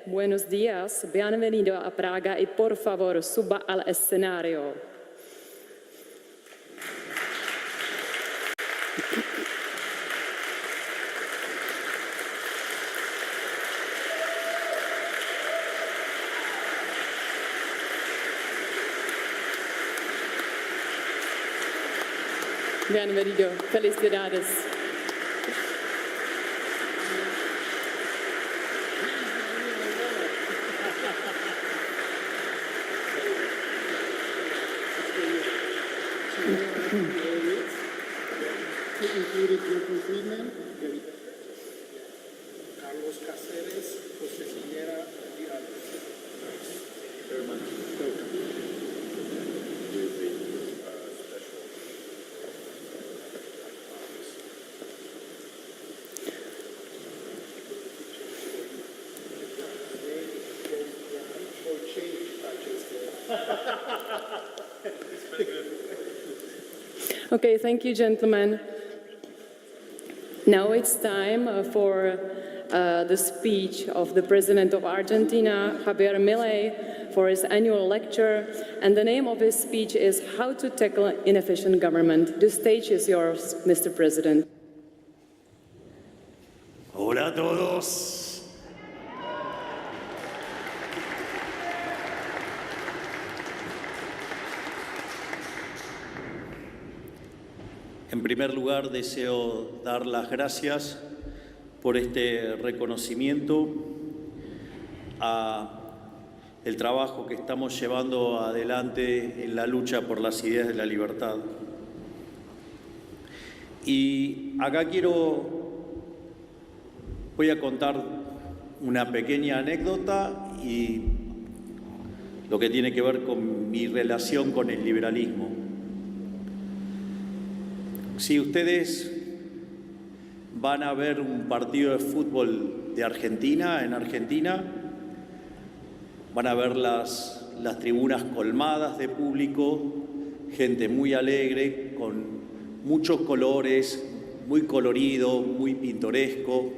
buenos días, bienvenido a Praga y por favor suba al escenario. Bienvenido, felicidades. Included Milton Friedman, Carlos Cáceres, José Higuera, Okay, thank you, gentlemen. Now it's time for the speech of the President of Argentina, Javier Milei, for his annual lecture. And the name of his speech is How to Tackle Inefficient Government. The stage is yours, Mr. President. Hola a todos. En primer lugar, deseo dar las gracias por este reconocimiento a el trabajo que estamos llevando adelante en la lucha por las ideas de la libertad. Y acá voy a contar una pequeña anécdota y lo que tiene que ver con mi relación con el liberalismo. Si ustedes van a ver un partido de fútbol de Argentina, en Argentina, van a ver las tribunas colmadas de público, gente muy alegre, con muchos colores, muy colorido, muy pintoresco.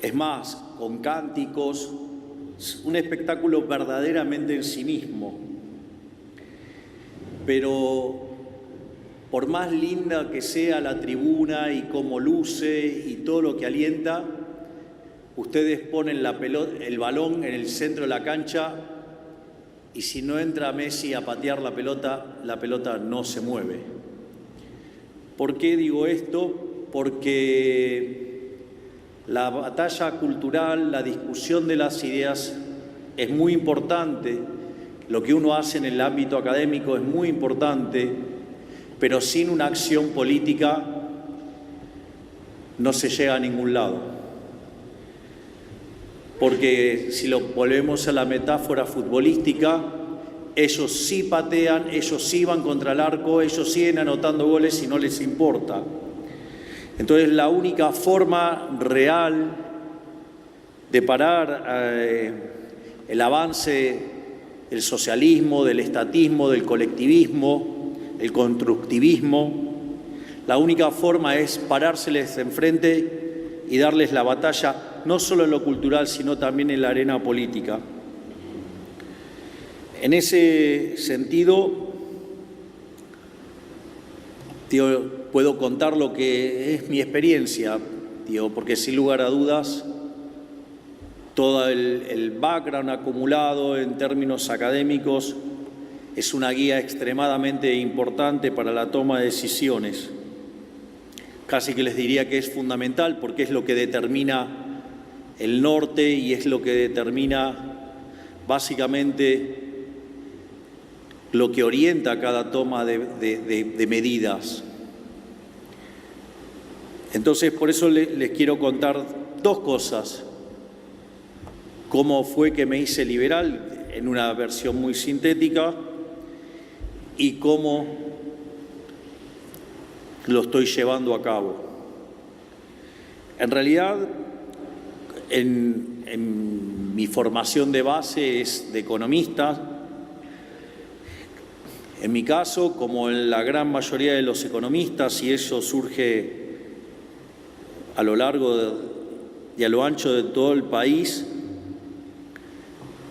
Es más, con cánticos, un espectáculo verdaderamente en sí mismo. Pero por más linda que sea la tribuna y cómo luce y todo lo que alienta, ustedes ponen el balón en el centro de la cancha y si no entra Messi a patear la pelota no se mueve. ¿Por qué digo esto? Porque la batalla cultural, la discusión de las ideas es muy importante. Lo que uno hace en el ámbito académico es muy importante, pero sin una acción política no se llega a ningún lado. Porque si lo volvemos a la metáfora futbolística, ellos sí patean, ellos sí van contra el arco, ellos siguen anotando goles y no les importa. Entonces la única forma real de parar el avance del socialismo, del estatismo, del colectivismo, el constructivismo, la única forma es parárseles enfrente y darles la batalla, no solo en lo cultural, sino también en la arena política. En ese sentido, puedo contar lo que es mi experiencia, porque sin lugar a dudas, todo el background acumulado en términos académicos es una guía extremadamente importante para la toma de decisiones. Casi que les diría que es fundamental porque es lo que determina el norte y es lo que determina básicamente lo que orienta cada toma de medidas. Entonces, por eso les quiero contar dos cosas. Cómo fue que me hice liberal en una versión muy sintética y cómo lo estoy llevando a cabo. En realidad, en mi formación de base es de economista. En mi caso, como en la gran mayoría de los economistas, y eso surge a lo largo y a lo ancho de todo el país,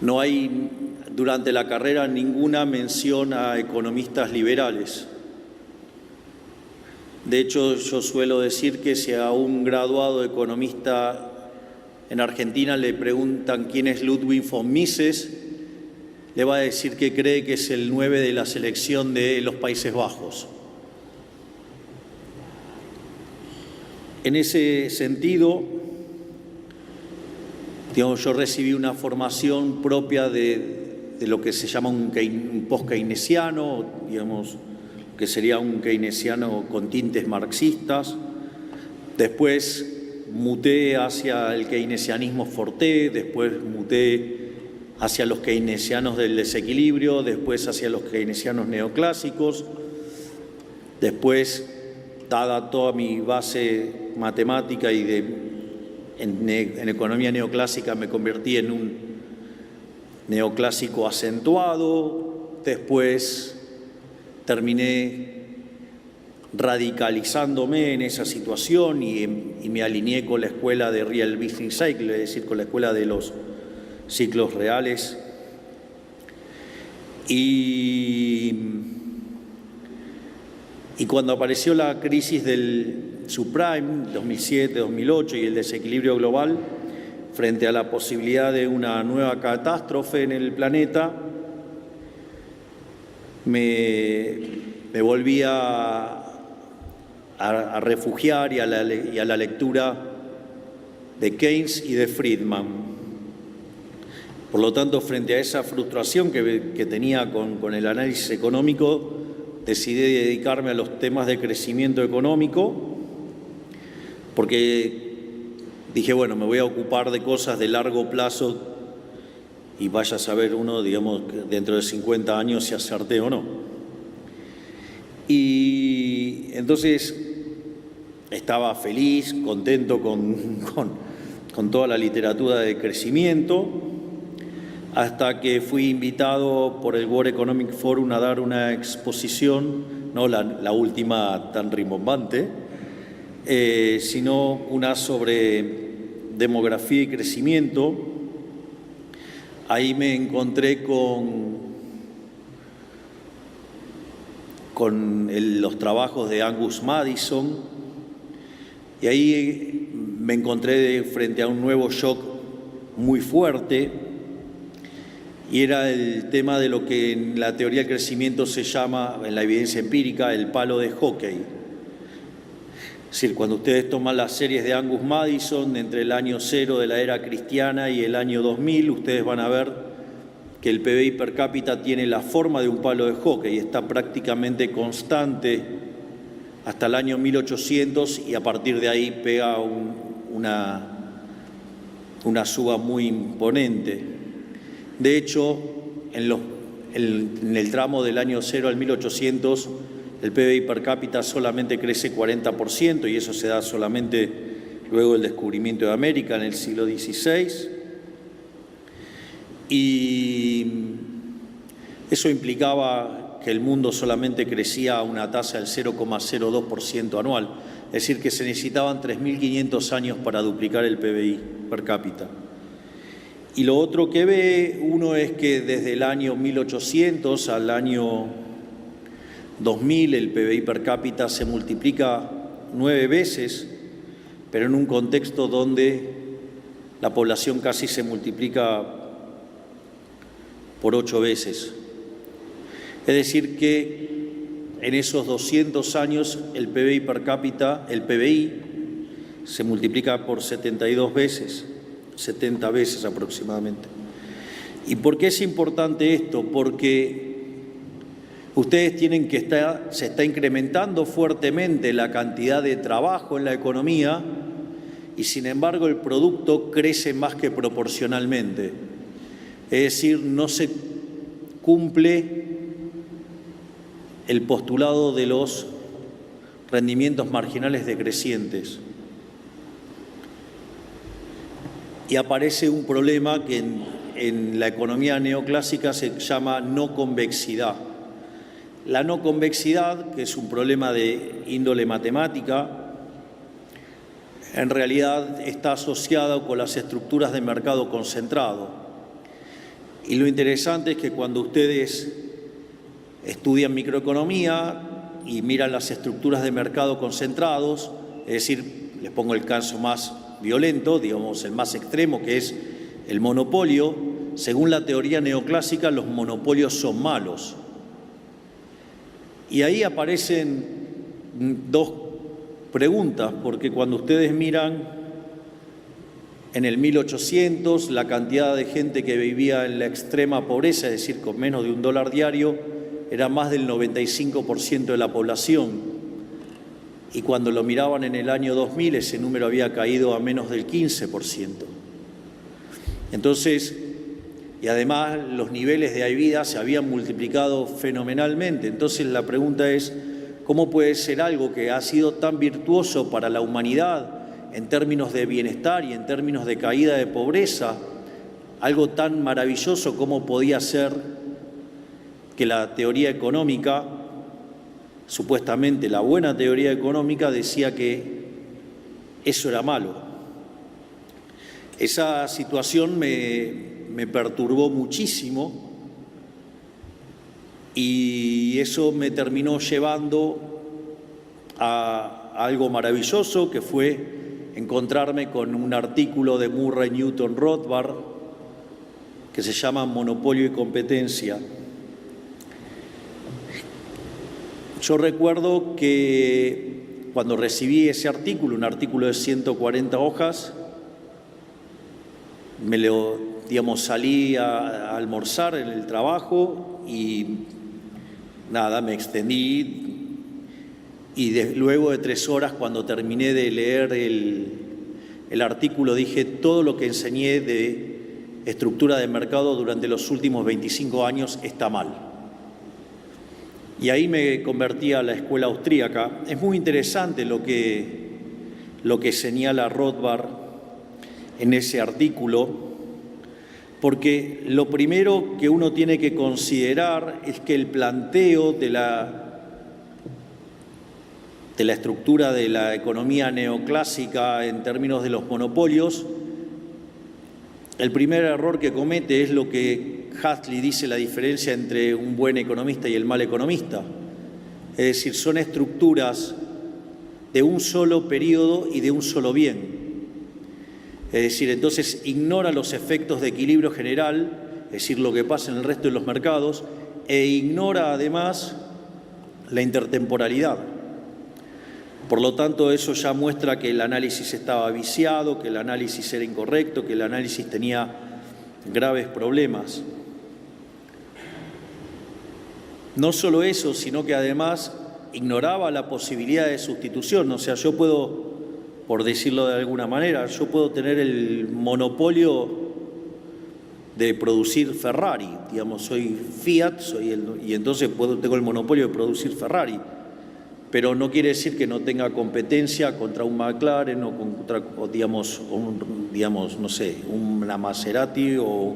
No hay durante la carrera ninguna mención a economistas liberales. De hecho, yo suelo decir que si a un graduado economista en Argentina le preguntan quién es Ludwig von Mises, le va a decir que cree que es el 9 de la selección de los Países Bajos. En ese sentido, digamos, yo recibí una formación propia de lo que se llama un post-keynesiano, digamos, que sería un keynesiano con tintes marxistas. Después muté hacia el keynesianismo forté, después muté hacia los keynesianos del desequilibrio, después hacia los keynesianos neoclásicos. Después, dada toda mi base matemática y en economía neoclásica, me convertí en un neoclásico acentuado. Después terminé radicalizándome en esa situación y me alineé con la escuela de Real Business Cycle, es decir, con la escuela de los ciclos reales. Y cuando apareció la crisis del subprime, 2007-2008, y el desequilibrio global, frente a la posibilidad de una nueva catástrofe en el planeta, me volví a refugiar y a la lectura de Keynes y de Friedman. Por lo tanto, frente a esa frustración que tenía con el análisis económico, decidí dedicarme a los temas de crecimiento económico, porque dije, bueno, me voy a ocupar de cosas de largo plazo y vaya a saber uno, digamos, dentro de 50 años si acerté o no. Y entonces estaba feliz, contento con toda la literatura de crecimiento, hasta que fui invitado por el World Economic Forum a dar una exposición, no la última tan rimbombante, sino una sobre demografía y crecimiento. Ahí me encontré con los trabajos de Angus Madison, y ahí me encontré frente a un nuevo shock muy fuerte, y era el tema de lo que en la teoría del crecimiento se llama, en la evidencia empírica, el palo de hockey. Es decir, cuando ustedes toman las series de Angus Madison entre el año 0 de la era cristiana y el año 2000, ustedes van a ver que el PBI per cápita tiene la forma de un palo de hockey y está prácticamente constante hasta el año 1800, y a partir de ahí pega una suba muy imponente. De hecho, en el tramo del año 0 al 1800, el PBI per cápita solamente crece 40%, y eso se da solamente luego del descubrimiento de América en el siglo XVI. Y eso implicaba que el mundo solamente crecía a una tasa del 0,02% anual, es decir, que se necesitaban 3.500 años para duplicar el PBI per cápita. Y lo otro que ve uno es que desde el año 1800 al año 2000 el PBI per cápita se multiplica 9 veces, pero en un contexto donde la población casi se multiplica por 8 veces. Es decir que en esos 200 años el PBI per cápita, el PBI, se multiplica por 72 veces, 70 veces aproximadamente. ¿Y por qué es importante esto? Porque ustedes tienen que se está incrementando fuertemente la cantidad de trabajo en la economía, y sin embargo el producto crece más que proporcionalmente. Es decir, no se cumple el postulado de los rendimientos marginales decrecientes. Y aparece un problema que en la economía neoclásica se llama no convexidad. La no convexidad, que es un problema de índole matemática, en realidad está asociada con las estructuras de mercado concentrado. Y lo interesante es que cuando ustedes estudian microeconomía y miran las estructuras de mercado concentrados, es decir, les pongo el caso más violento, digamos el más extremo, que es el monopolio. Según la teoría neoclásica, los monopolios son malos. Y ahí aparecen dos preguntas, porque cuando ustedes miran en el 1800, la cantidad de gente que vivía en la extrema pobreza, es decir, con menos de $1 diario, era más del 95% de la población. Y cuando lo miraban en el año 2000, ese número había caído a menos del 15%. Entonces, y además los niveles de vida se habían multiplicado fenomenalmente. Entonces la pregunta es, ¿cómo puede ser algo que ha sido tan virtuoso para la humanidad en términos de bienestar y en términos de caída de pobreza, algo tan maravilloso como podía ser que la teoría económica, supuestamente la buena teoría económica, decía que eso era malo? Esa situación me perturbó muchísimo y eso me terminó llevando a algo maravilloso, que fue encontrarme con un artículo de Murray Newton Rothbard que se llama Monopolio y Competencia. Yo recuerdo que cuando recibí ese artículo, un artículo de 140 hojas, salí a almorzar en el trabajo y nada, me extendí. Y luego de 3 horas, cuando terminé de leer el artículo, dije, todo lo que enseñé de estructura de mercado durante los últimos 25 años está mal. Y ahí me convertí a la escuela austríaca. Es muy interesante lo que señala Rothbard en ese artículo, porque lo primero que uno tiene que considerar es que el planteo de la estructura de la economía neoclásica en términos de los monopolios, el primer error que comete es lo que Huxley dice la diferencia entre un buen economista y el mal economista. Es decir, son estructuras de un solo periodo y de un solo bien. Es decir, entonces ignora los efectos de equilibrio general, es decir, lo que pasa en el resto de los mercados, e ignora además la intertemporalidad. Por lo tanto, eso ya muestra que el análisis estaba viciado, que el análisis era incorrecto, que el análisis tenía graves problemas. No solo eso, sino que además ignoraba la posibilidad de sustitución. O sea, yo puedo, por decirlo de alguna manera, yo puedo tener el monopolio de producir Ferrari. Digamos, soy Fiat, y entonces tengo el monopolio de producir Ferrari. Pero no quiere decir que no tenga competencia contra un McLaren o contra, no sé, una Maserati o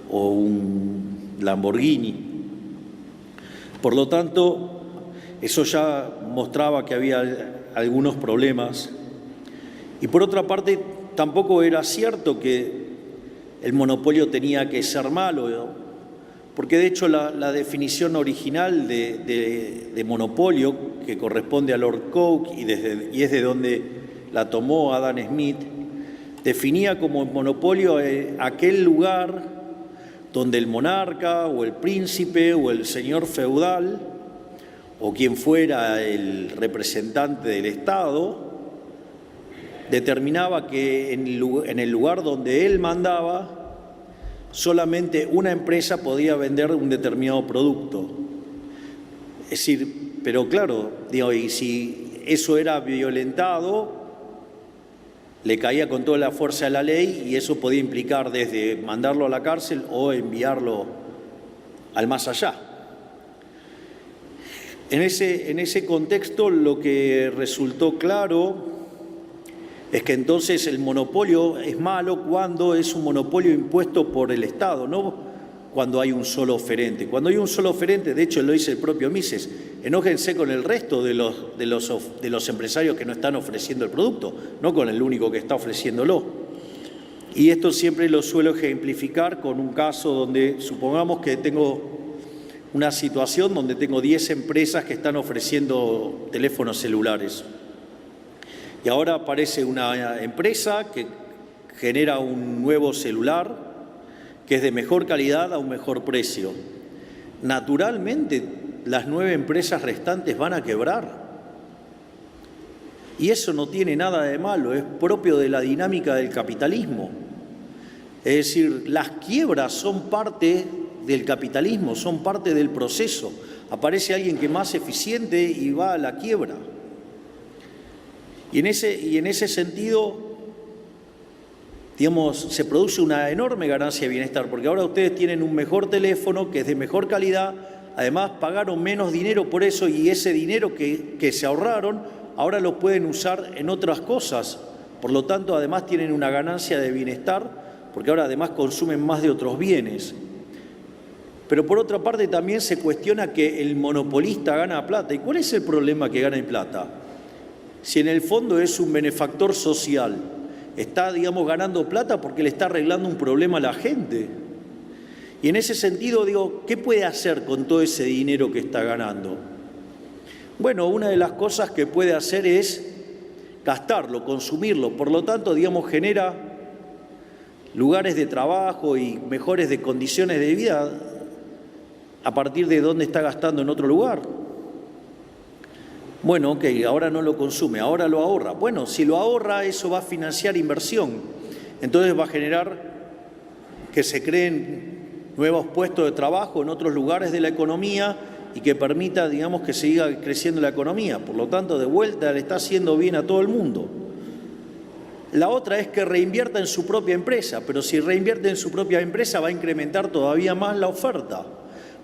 un Lamborghini. Por lo tanto, eso ya mostraba que había algunos problemas. Y por otra parte, tampoco era cierto que el monopolio tenía que ser malo, ¿no? Porque de hecho la definición original de monopolio, que corresponde a Lord Coke y es de donde la tomó Adam Smith, definía como monopolio aquel lugar donde el monarca o el príncipe o el señor feudal o quien fuera el representante del Estado determinaba que en el lugar donde él mandaba solamente una empresa podía vender un determinado producto. Es decir, pero claro, y si eso era violentado, le caía con toda la fuerza de la ley y eso podía implicar desde mandarlo a la cárcel o enviarlo al más allá. En ese contexto, lo que resultó claro es que entonces el monopolio es malo cuando es un monopolio impuesto por el Estado, no cuando hay un solo oferente. Cuando hay un solo oferente, de hecho lo dice el propio Mises, enójense con el resto de los empresarios que no están ofreciendo el producto, no con el único que está ofreciéndolo. Y esto siempre lo suelo ejemplificar con un caso donde supongamos que tengo una situación donde tengo 10 empresas que están ofreciendo teléfonos celulares. Y ahora aparece una empresa que genera un nuevo celular que es de mejor calidad a un mejor precio. Naturalmente, las 9 empresas restantes van a quebrar. Y eso no tiene nada de malo, es propio de la dinámica del capitalismo. Es decir, las quiebras son parte del capitalismo, son parte del proceso. Aparece alguien que es más eficiente y va a la quiebra. Y en ese sentido, digamos, se produce una enorme ganancia de bienestar, porque ahora ustedes tienen un mejor teléfono que es de mejor calidad, además pagaron menos dinero por eso y ese dinero que se ahorraron ahora lo pueden usar en otras cosas. Por lo tanto, además tienen una ganancia de bienestar, porque ahora además consumen más de otros bienes. Pero por otra parte también se cuestiona que el monopolista gana plata. ¿Y cuál es el problema que gana plata? Si en el fondo es un benefactor social, está, digamos, ganando plata porque le está arreglando un problema a la gente. Y en ese sentido, digo, ¿qué puede hacer con todo ese dinero que está ganando? Bueno, una de las cosas que puede hacer es gastarlo, consumirlo. Por lo tanto, digamos, genera lugares de trabajo y mejores de condiciones de vida a partir de dónde está gastando en otro lugar. Bueno, ok, ahora no lo consume, ahora lo ahorra. Bueno, si lo ahorra, eso va a financiar inversión. Entonces va a generar que se creen nuevos puestos de trabajo en otros lugares de la economía y que permita, digamos, que siga creciendo la economía. Por lo tanto, de vuelta le está haciendo bien a todo el mundo. La otra es que reinvierta en su propia empresa, pero si reinvierte en su propia empresa va a incrementar todavía más la oferta.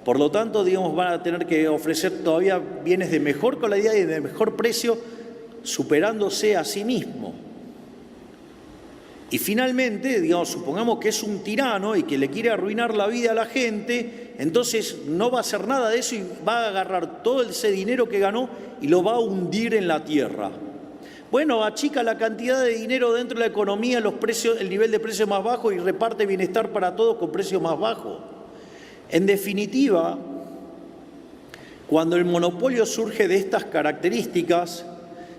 Por lo tanto, digamos, van a tener que ofrecer todavía bienes de mejor calidad y de mejor precio, superándose a sí mismo. Y finalmente, digamos, supongamos que es un tirano y que le quiere arruinar la vida a la gente, entonces no va a hacer nada de eso y va a agarrar todo ese dinero que ganó y lo va a hundir en la tierra. Bueno, achica la cantidad de dinero dentro de la economía, los precios, el nivel de precio más bajo y reparte bienestar para todos con precios más bajos. En definitiva, cuando el monopolio surge de estas características,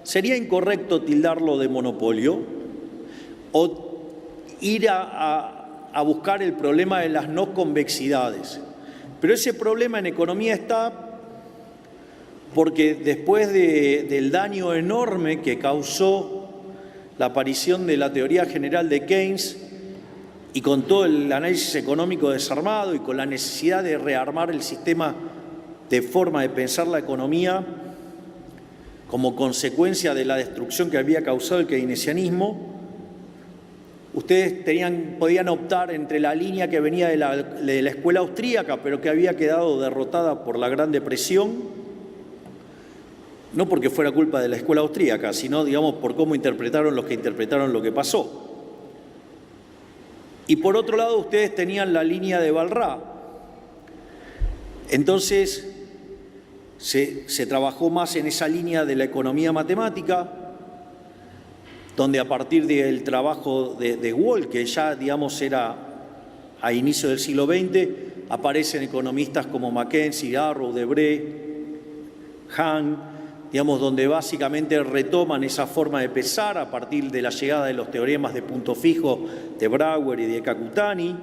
sería incorrecto tildarlo de monopolio o ir a buscar el problema de las no convexidades. Pero ese problema en economía está porque después del daño enorme que causó la aparición de la teoría general de Keynes y con todo el análisis económico desarmado y con la necesidad de rearmar el sistema de forma de pensar la economía como consecuencia de la destrucción que había causado el keynesianismo, ustedes podían optar entre la línea que venía de la escuela austríaca, pero que había quedado derrotada por la Gran Depresión, no porque fuera culpa de la escuela austríaca, sino, digamos, por cómo interpretaron los que interpretaron lo que pasó. Y por otro lado, ustedes tenían la línea de Walras. Entonces, se trabajó más en esa línea de la economía matemática, donde a partir del trabajo de Wall, que ya, digamos, era a inicio del siglo XX, aparecen economistas como Mackenzie, Arrow, Debré, Hahn, digamos, donde básicamente retoman esa forma de pensar a partir de la llegada de los teoremas de punto fijo de Brouwer y de Kakutani.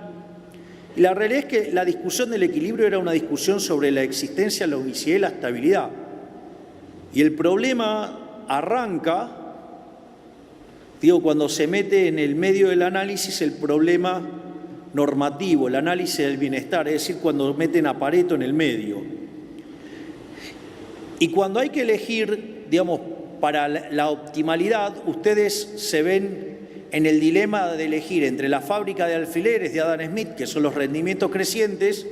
Y la realidad es que la discusión del equilibrio era una discusión sobre la existencia, la unicidad y la estabilidad. Y el problema arranca, digo, cuando se mete en el medio del análisis el problema normativo, el análisis del bienestar, es decir, cuando meten a Pareto en el medio. Y cuando hay que elegir, digamos, para la optimalidad, ustedes se ven en el dilema de elegir entre la fábrica de alfileres de Adam Smith, que son los rendimientos crecientes,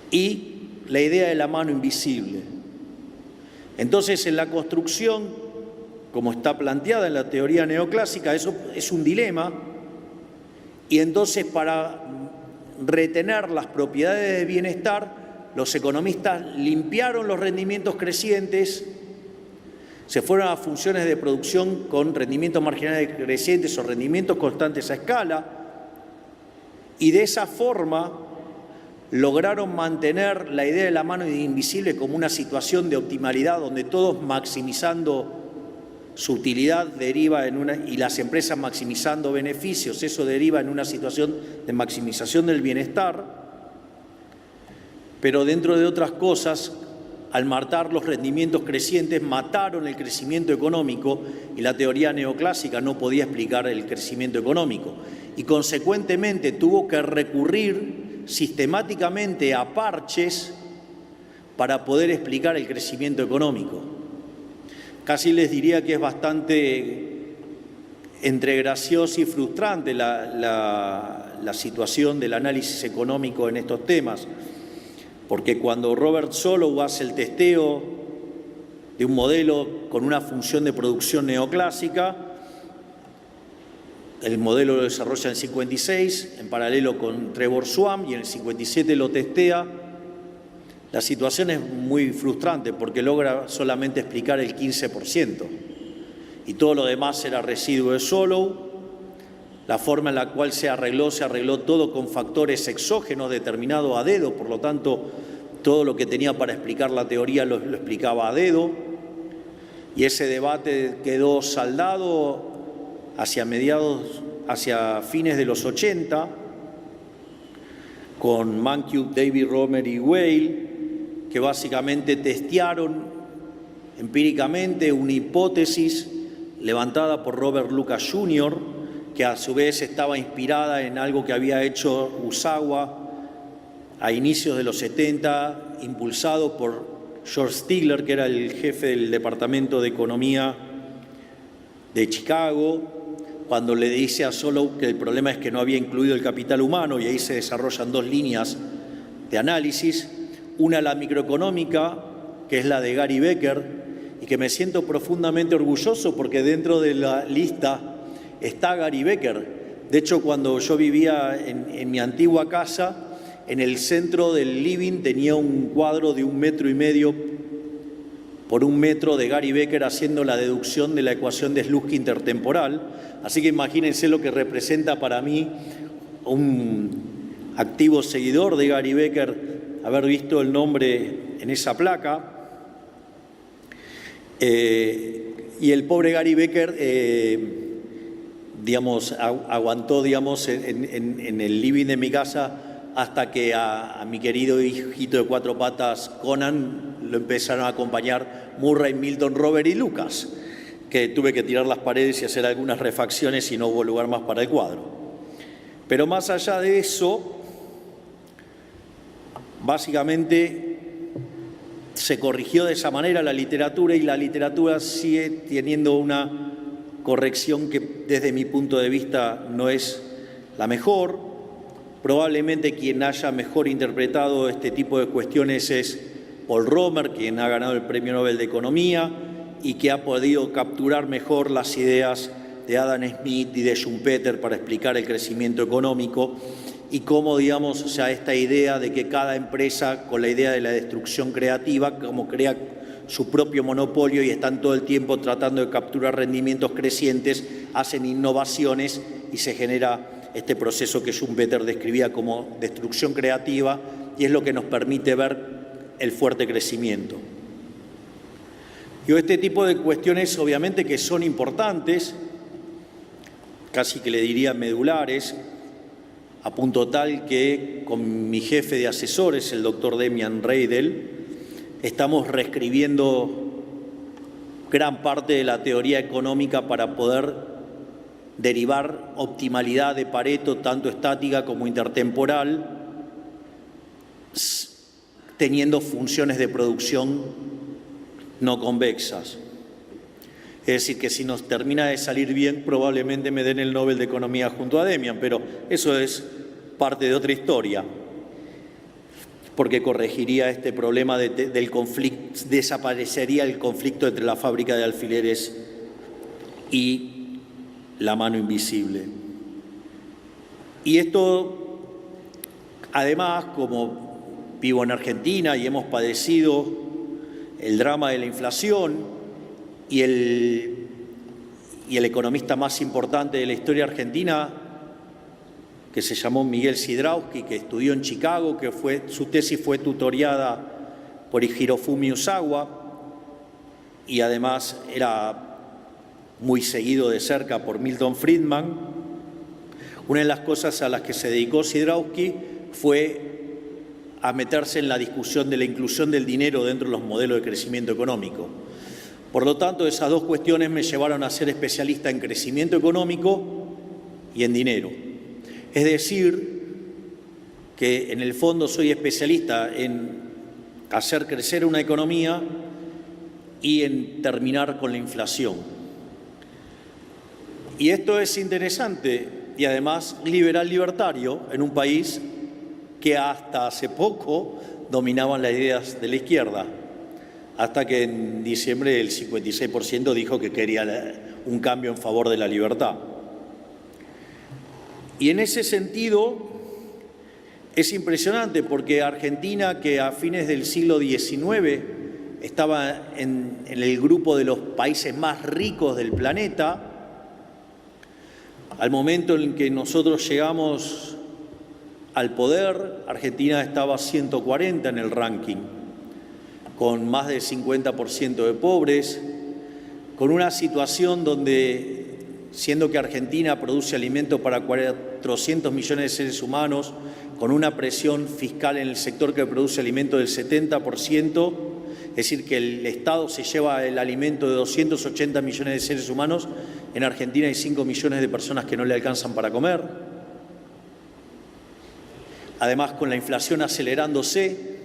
y la idea de la mano invisible. Entonces, en la construcción, como está planteada en la teoría neoclásica, eso es un dilema, y entonces para retener las propiedades de bienestar, los economistas limpiaron los rendimientos crecientes, Se fueron a funciones de producción con rendimientos marginales crecientes o rendimientos constantes a escala, y de esa forma lograron mantener la idea de la mano invisible como una situación de optimalidad donde todos maximizando su utilidad deriva y las empresas maximizando beneficios, eso deriva en una situación de maximización del bienestar, pero dentro de otras cosas, al matar los rendimientos crecientes, mataron el crecimiento económico y la teoría neoclásica no podía explicar el crecimiento económico y consecuentemente tuvo que recurrir sistemáticamente a parches para poder explicar el crecimiento económico. Casi les diría que es bastante entre graciosa y frustrante la situación del análisis económico en estos temas, porque cuando Robert Solow hace el testeo de un modelo con una función de producción neoclásica, el modelo lo desarrolla en el 56, en paralelo con Trevor Swan, y en el 57 lo testea. La situación es muy frustrante porque logra solamente explicar el 15% y todo lo demás era residuo de Solow. La forma en la cual se arregló todo con factores exógenos determinados a dedo, por lo tanto, todo lo que tenía para explicar la teoría lo explicaba a dedo, y ese debate quedó saldado hacia fines de los 80, con Mankiw, David Romer y Weil, que básicamente testearon empíricamente una hipótesis levantada por Robert Lucas Jr., que a su vez estaba inspirada en algo que había hecho Usawa a inicios de los 70, impulsado por George Stigler, que era el jefe del Departamento de Economía de Chicago, cuando le dice a Solow que el problema es que no había incluido el capital humano, y ahí se desarrollan dos líneas de análisis, una la microeconómica, que es la de Gary Becker, y que me siento profundamente orgulloso porque dentro de la lista está Gary Becker. De hecho, cuando yo vivía en mi antigua casa, en el centro del living tenía un cuadro de 1,5 metros por 1 metro de Gary Becker haciendo la deducción de la ecuación de Slutsky intertemporal. Así que imagínense lo que representa para mí, un activo seguidor de Gary Becker, haber visto el nombre en esa placa. Y el pobre Gary Becker aguantó, en el living de mi casa hasta que a mi querido hijito de 4 patas, Conan, lo empezaron a acompañar Murray, Milton, Robert y Lucas, que tuve que tirar las paredes y hacer algunas refacciones y no hubo lugar más para el cuadro. Pero más allá de eso, básicamente se corrigió de esa manera la literatura, y la literatura sigue teniendo una corrección que desde mi punto de vista no es la mejor. Probablemente quien haya mejor interpretado este tipo de cuestiones es Paul Romer, quien ha ganado el Premio Nobel de Economía y que ha podido capturar mejor las ideas de Adam Smith y de Schumpeter para explicar el crecimiento económico y cómo, esta idea de que cada empresa, con la idea de la destrucción creativa, como crea su propio monopolio y están todo el tiempo tratando de capturar rendimientos crecientes, hacen innovaciones y se genera este proceso que Schumpeter describía como destrucción creativa, y es lo que nos permite ver el fuerte crecimiento. Y este tipo de cuestiones obviamente que son importantes, casi que le diría medulares, a punto tal que con mi jefe de asesores, el doctor Demian Reidel, estamos reescribiendo gran parte de la teoría económica para poder derivar optimalidad de Pareto, tanto estática como intertemporal, teniendo funciones de producción no convexas. Es decir, que si nos termina de salir bien, probablemente me den el Nobel de Economía junto a Demian, pero eso es parte de otra historia, porque corregiría este problema del conflicto, desaparecería el conflicto entre la fábrica de alfileres y la mano invisible. Y esto, además, como vivo en Argentina y hemos padecido el drama de la inflación y el economista más importante de la historia argentina, que se llamó Miguel Sidrowski, que estudió en Chicago, su tesis fue tutoriada por Hirofumi Osawa y además era muy seguido de cerca por Milton Friedman. Una de las cosas a las que se dedicó Sidrowski fue a meterse en la discusión de la inclusión del dinero dentro de los modelos de crecimiento económico. Por lo tanto, esas dos cuestiones me llevaron a ser especialista en crecimiento económico y en dinero. Es decir, que en el fondo soy especialista en hacer crecer una economía y en terminar con la inflación. Y esto es interesante y además liberal-libertario en un país que hasta hace poco dominaban las ideas de la izquierda, hasta que en diciembre el 56% dijo que quería un cambio en favor de la libertad. Y en ese sentido es impresionante porque Argentina, que a fines del siglo XIX estaba en el grupo de los países más ricos del planeta, al momento en que nosotros llegamos al poder, Argentina estaba 140 en el ranking, con más del 50% de pobres, con una situación donde, siendo que Argentina produce alimentos para 400 millones de seres humanos, con una presión fiscal en el sector que produce alimentos del 70%, es decir, que el Estado se lleva el alimento de 280 millones de seres humanos, en Argentina hay 5 millones de personas que no le alcanzan para comer. Además, con la inflación acelerándose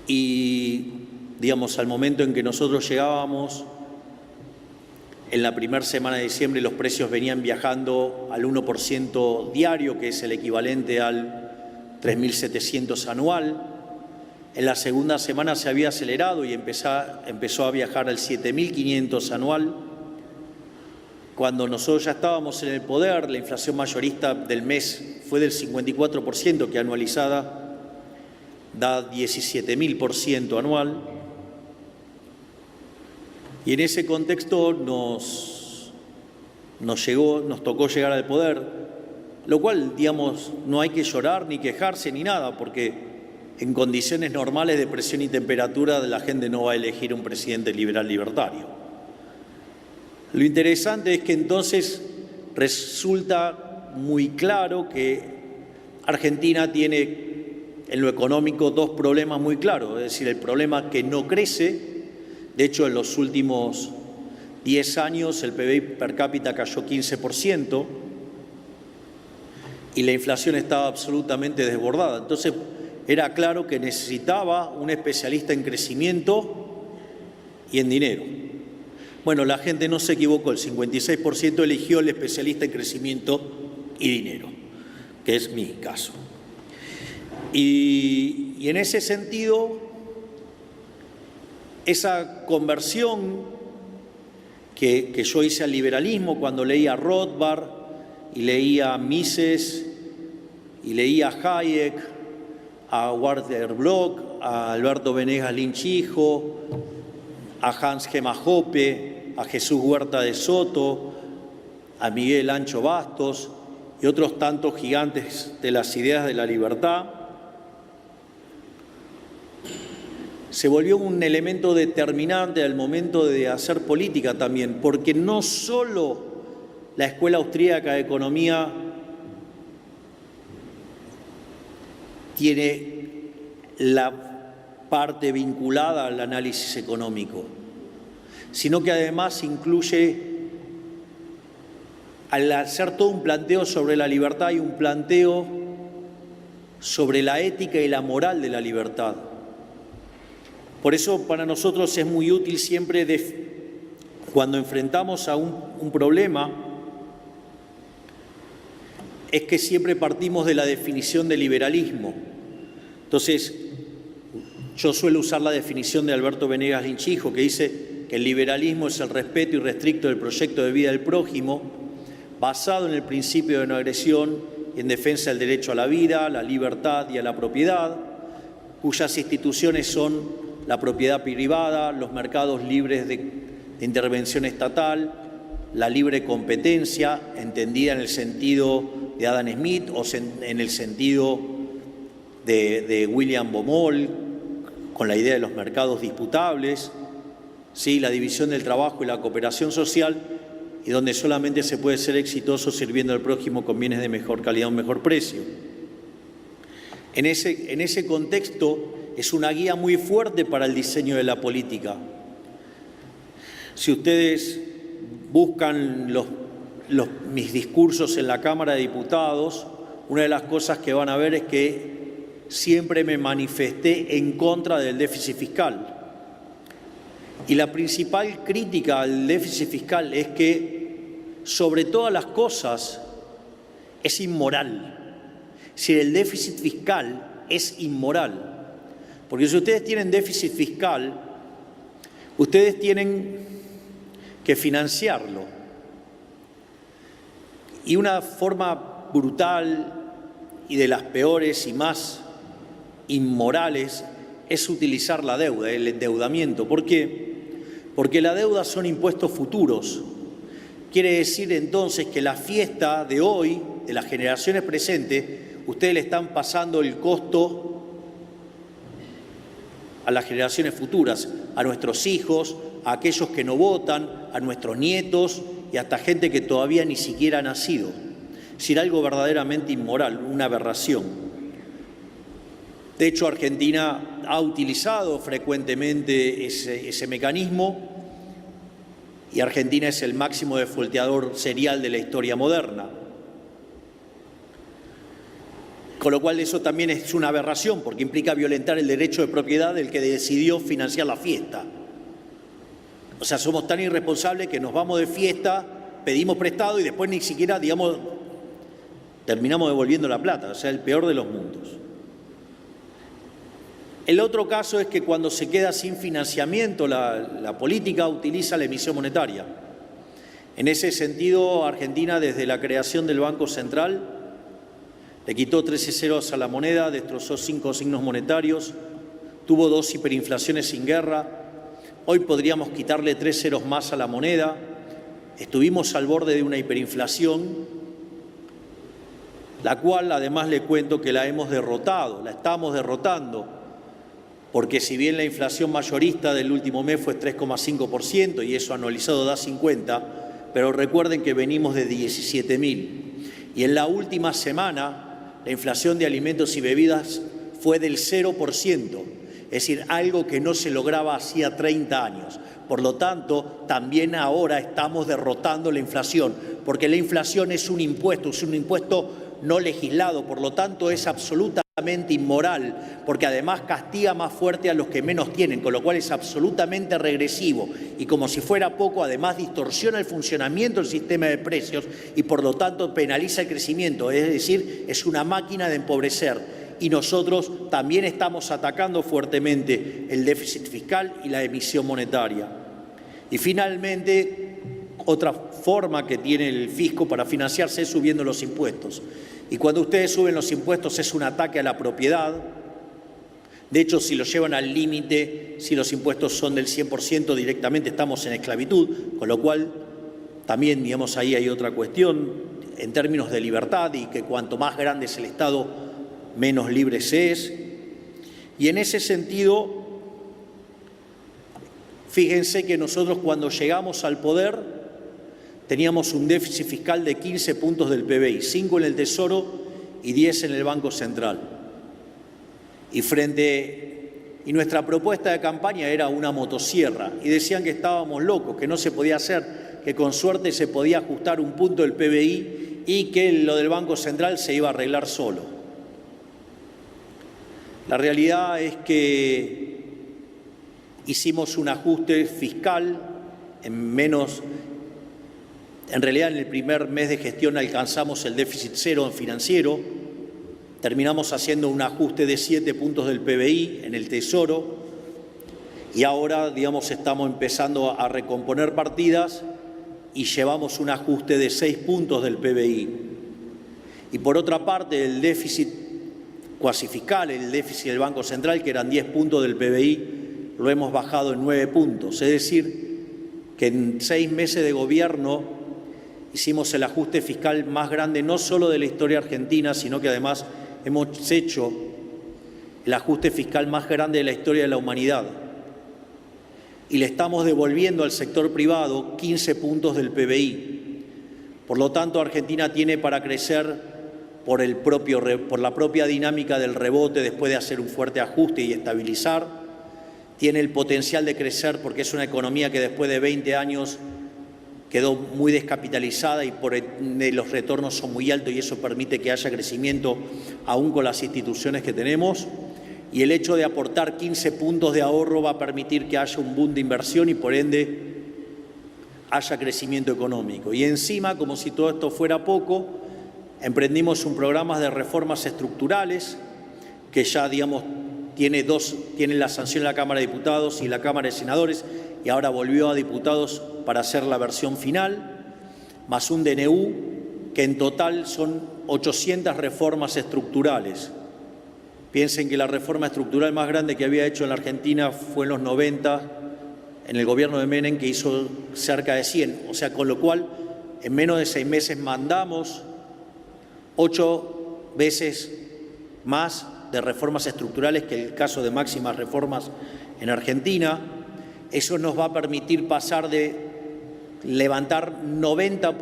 y, digamos, al momento en que nosotros llegábamos, en la primera semana de diciembre los precios venían viajando al 1% diario, que es el equivalente al 3.700 anual. En la segunda semana se había acelerado y empezó a viajar al 7.500 anual. Cuando nosotros ya estábamos en el poder, la inflación mayorista del mes fue del 54%, que anualizada da 17.000% anual. Y en ese contexto nos tocó llegar al poder, lo cual, digamos, no hay que llorar ni quejarse ni nada, porque en condiciones normales de presión y temperatura la gente no va a elegir un presidente liberal libertario. Lo interesante es que entonces resulta muy claro que Argentina tiene en lo económico dos problemas muy claros, es decir, el problema que no crece. De hecho, en los últimos 10 años el PBI per cápita cayó 15% y la inflación estaba absolutamente desbordada. Entonces, era claro que necesitaba un especialista en crecimiento y en dinero. Bueno, la gente no se equivocó, el 56% eligió el especialista en crecimiento y dinero, que es mi caso. Y en ese sentido, esa conversión que yo hice al liberalismo cuando leía a Rothbard y leía a Mises y leía a Hayek, a Walter Block, a Alberto Venegas Lynch-Hijo, a Hans Gemma Hoppe, a Jesús Huerta de Soto, a Miguel Ancho Bastos y otros tantos gigantes de las ideas de la libertad, se volvió un elemento determinante al momento de hacer política también, porque no solo la Escuela Austríaca de Economía tiene la parte vinculada al análisis económico, sino que además incluye, al hacer todo un planteo sobre la libertad y un planteo sobre la ética y la moral de la libertad. Por eso para nosotros es muy útil siempre cuando enfrentamos a un problema, es que siempre partimos de la definición de liberalismo. Entonces, yo suelo usar la definición de Alberto Venegas Lynch-Hijo, que dice que el liberalismo es el respeto irrestricto del proyecto de vida del prójimo, basado en el principio de no agresión y en defensa del derecho a la vida, a la libertad y a la propiedad, cuyas instituciones son la propiedad privada, los mercados libres de intervención estatal, la libre competencia, entendida en el sentido de Adam Smith o en el sentido de William Baumol, con la idea de los mercados disputables, ¿sí? La división del trabajo y la cooperación social, y donde solamente se puede ser exitoso sirviendo al prójimo con bienes de mejor calidad a un mejor precio. En ese contexto es una guía muy fuerte para el diseño de la política. Si ustedes buscan mis discursos en la Cámara de Diputados, una de las cosas que van a ver es que siempre me manifesté en contra del déficit fiscal. Y la principal crítica al déficit fiscal es que, sobre todas las cosas, es inmoral. Si el déficit fiscal es inmoral, porque si ustedes tienen déficit fiscal, ustedes tienen que financiarlo. Y una forma brutal y de las peores y más inmorales es utilizar la deuda, el endeudamiento. ¿Por qué? Porque la deuda son impuestos futuros. Quiere decir entonces que la fiesta de hoy, de las generaciones presentes, ustedes le están pasando el costo a las generaciones futuras, a nuestros hijos, a aquellos que no votan, a nuestros nietos y hasta gente que todavía ni siquiera ha nacido. Es decir, algo verdaderamente inmoral, una aberración. De hecho, Argentina ha utilizado frecuentemente ese mecanismo y Argentina es el máximo defaulteador serial de la historia moderna. Con lo cual eso también es una aberración porque implica violentar el derecho de propiedad del que decidió financiar la fiesta. O sea, somos tan irresponsables que nos vamos de fiesta, pedimos prestado y después ni siquiera, digamos, terminamos devolviendo la plata. O sea, el peor de los mundos. El otro caso es que cuando se queda sin financiamiento, la política utiliza la emisión monetaria. En ese sentido, Argentina, desde la creación del Banco Central, le quitó 13 ceros a la moneda, destrozó 5 signos monetarios, tuvo 2 hiperinflaciones sin guerra. Hoy podríamos quitarle 3 ceros más a la moneda. Estuvimos al borde de una hiperinflación, la cual además le cuento que la hemos derrotado, la estamos derrotando, porque si bien la inflación mayorista del último mes fue 3,5% y eso anualizado da 50, pero recuerden que venimos de 17.000 y en la última semana la inflación de alimentos y bebidas fue del 0%, es decir, algo que no se lograba hacía 30 años. Por lo tanto, también ahora estamos derrotando la inflación, porque la inflación es un impuesto no legislado, por lo tanto es absolutamente inmoral, porque además castiga más fuerte a los que menos tienen, con lo cual es absolutamente regresivo y como si fuera poco, además distorsiona el funcionamiento del sistema de precios y por lo tanto penaliza el crecimiento, es decir, es una máquina de empobrecer. Y nosotros también estamos atacando fuertemente el déficit fiscal y la emisión monetaria. Y finalmente, otra forma que tiene el fisco para financiarse es subiendo los impuestos. Y cuando ustedes suben los impuestos es un ataque a la propiedad. De hecho, si lo llevan al límite, si los impuestos son del 100%, directamente estamos en esclavitud, con lo cual también, digamos, ahí hay otra cuestión en términos de libertad y que cuanto más grande es el Estado, menos libre se es. Y en ese sentido, fíjense que nosotros cuando llegamos al poder teníamos un déficit fiscal de 15 puntos del PBI, 5 en el Tesoro y 10 en el Banco Central. Y nuestra propuesta de campaña era una motosierra y decían que estábamos locos, que no se podía hacer, que con suerte se podía ajustar un punto del PBI y que lo del Banco Central se iba a arreglar solo. La realidad es que hicimos un ajuste fiscal en realidad en el primer mes de gestión alcanzamos el déficit cero en financiero, terminamos haciendo un ajuste de 7 puntos del PBI en el Tesoro y ahora, digamos, estamos empezando a recomponer partidas y llevamos un ajuste de 6 puntos del PBI. Y por otra parte, el déficit cuasi fiscal, el déficit del Banco Central, que eran 10 puntos del PBI, lo hemos bajado en 9 puntos. Es decir, que en 6 meses de gobierno hicimos el ajuste fiscal más grande no solo de la historia argentina, sino que además hemos hecho el ajuste fiscal más grande de la historia de la humanidad. Y le estamos devolviendo al sector privado 15 puntos del PBI. Por lo tanto, Argentina tiene para crecer por la propia dinámica del rebote después de hacer un fuerte ajuste y estabilizar. Tiene el potencial de crecer porque es una economía que después de 20 años quedó muy descapitalizada y por ende los retornos son muy altos y eso permite que haya crecimiento aún con las instituciones que tenemos. Y el hecho de aportar 15 puntos de ahorro va a permitir que haya un boom de inversión y por ende haya crecimiento económico. Y encima, como si todo esto fuera poco, emprendimos un programa de reformas estructurales que ya, digamos, tiene la sanción de la Cámara de Diputados y la Cámara de Senadores y ahora volvió a diputados para hacer la versión final, más un DNU que en total son 800 reformas estructurales. Piensen que la reforma estructural más grande que había hecho en la Argentina fue en los 90, en el gobierno de Menem, que hizo cerca de 100. O sea, con lo cual, en menos de 6 meses mandamos 8 veces más de reformas estructurales que el caso de máximas reformas en Argentina. Eso nos va a permitir pasar de levantar 90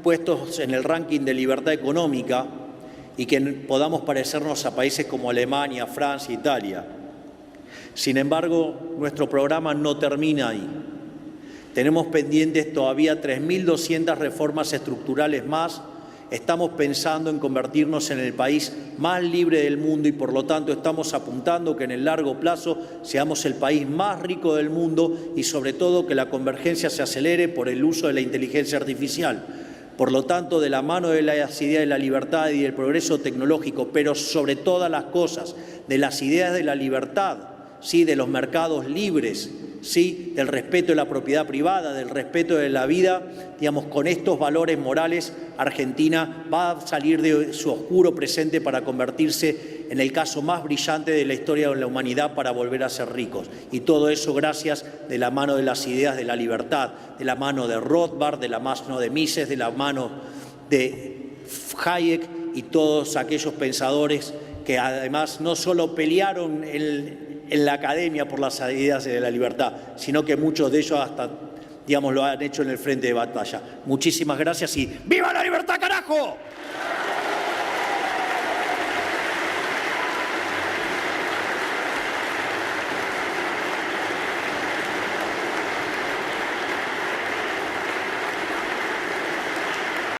puestos en el ranking de libertad económica y que podamos parecernos a países como Alemania, Francia, Italia. Sin embargo, nuestro programa no termina ahí. Tenemos pendientes todavía 3.200 reformas estructurales más. Estamos pensando en convertirnos en el país más libre del mundo y por lo tanto estamos apuntando que en el largo plazo seamos el país más rico del mundo y sobre todo que la convergencia se acelere por el uso de la inteligencia artificial. Por lo tanto, de la mano de las ideas de la libertad y del progreso tecnológico, pero sobre todas las cosas, de las ideas de la libertad, ¿sí?, de los mercados libres, ¿sí?, del respeto de la propiedad privada, del respeto de la vida, digamos, con estos valores morales, Argentina va a salir de su oscuro presente para convertirse en el caso más brillante de la historia de la humanidad para volver a ser ricos. Y todo eso gracias de la mano de las ideas de la libertad, de la mano de Rothbard, de la mano de Mises, de la mano de Hayek y todos aquellos pensadores que además no solo pelearon en la academia por las ideas de la libertad, sino que muchos de ellos hasta, digamos, lo han hecho en el frente de batalla. Muchísimas gracias y ¡viva la libertad, carajo!